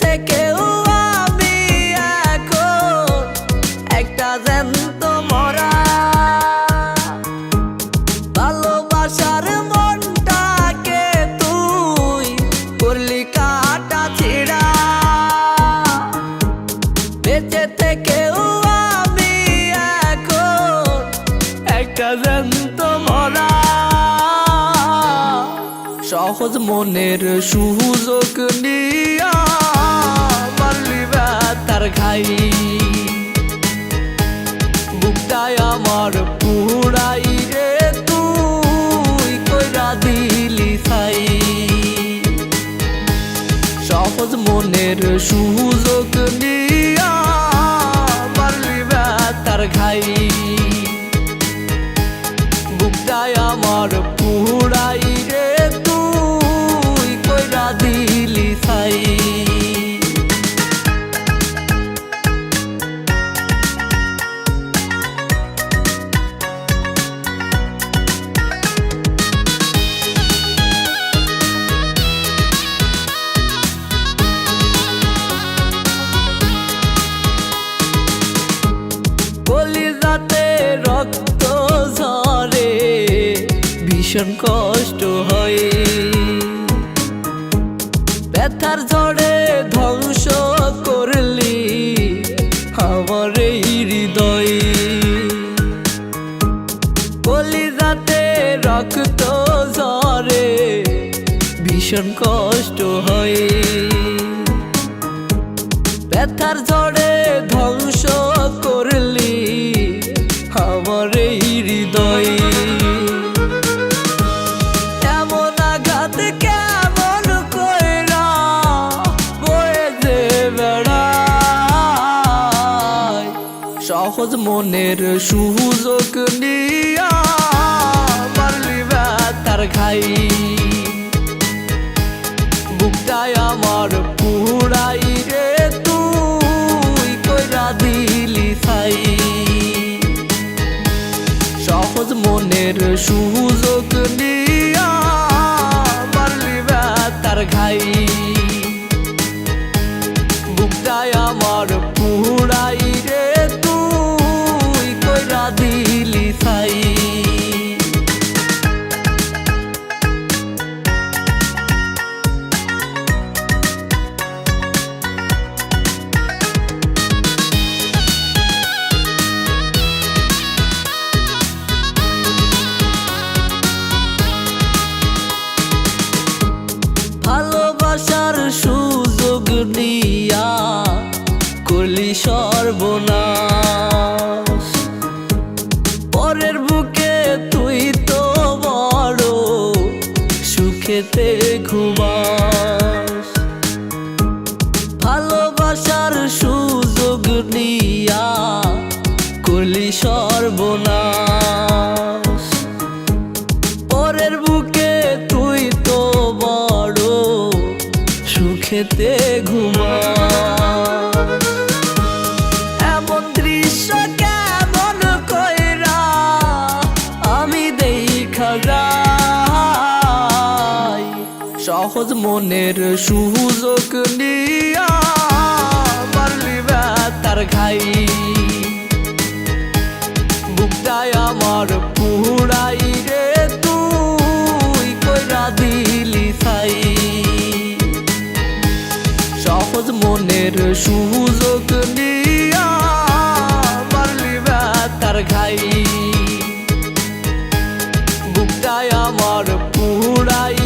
থেকেও আমি এখন একটা জ্যান্ত মরা। ভালোবাসার মনটাকে তুই করলি কাটা ছিড়া। বেঁচে থেকেও আমি এখন একটা জ্যান্ত মরা। সহজ মনের সুযোগ নিয়া মারলি ব্যথার ঘাই। বুকটাই আমার পুরাই রে তুই কইরা দিলি ছাই। সহজ মনের সুযোগ নিয়া মারলি ব্যথার ঘাই। বুকটাই আমার পুরাই রে তুই কইরা দিলি ছাই। কলিজাতে রক্ত ঝরে ভীষণ কষ্ট হয়। ব্যথার ঝড়ে ধ্বংস করলি আমার এই হৃদয়। কলিজাতে রক্ত ঝরে ভীষণ কষ্ট হয়। ব্যথার ঝড়ে ধ্বংস করলি আমার এই হৃদয়। এমন আঘাত কেমন কইরা বয়ে যে বেড়ায়। সহজ মনের সুযোগ নিয়া মারলি ব্যথার ঘাই। বুকটাই আমার পুরাই রে তুই কইরা দিলি ছাই। সহজ মনের সুযোগ নিয়া মারলি ব্যথার ঘাই। বুকটাই আমার পুরাই রে তুই কইরা দিলি ছাই। ভালোবাসার সুযোগ দিয়া করলি সর্বনাশ। পরের বুকে তুই তো বড় সুখেতে ঘুমাস। ভালোবাসার সুযোগ নিয়া করলি সর্বনাশ। পরের বুকে তুই তো বড় সুখেতে ঘুমাস। এমন দৃশ্য কেমন কইরা আমি দেখা যাই। সহজ মনের সুযোগ নিয়া মারলি ব্যথার ঘাই। বুকটাই আমার পুরাই রে তুই কইরা দিলি ছাই। সহজ মনের সুযোগ নিয়া মারলি ব্যথার ঘাই। বুকটাই আমার পুরাই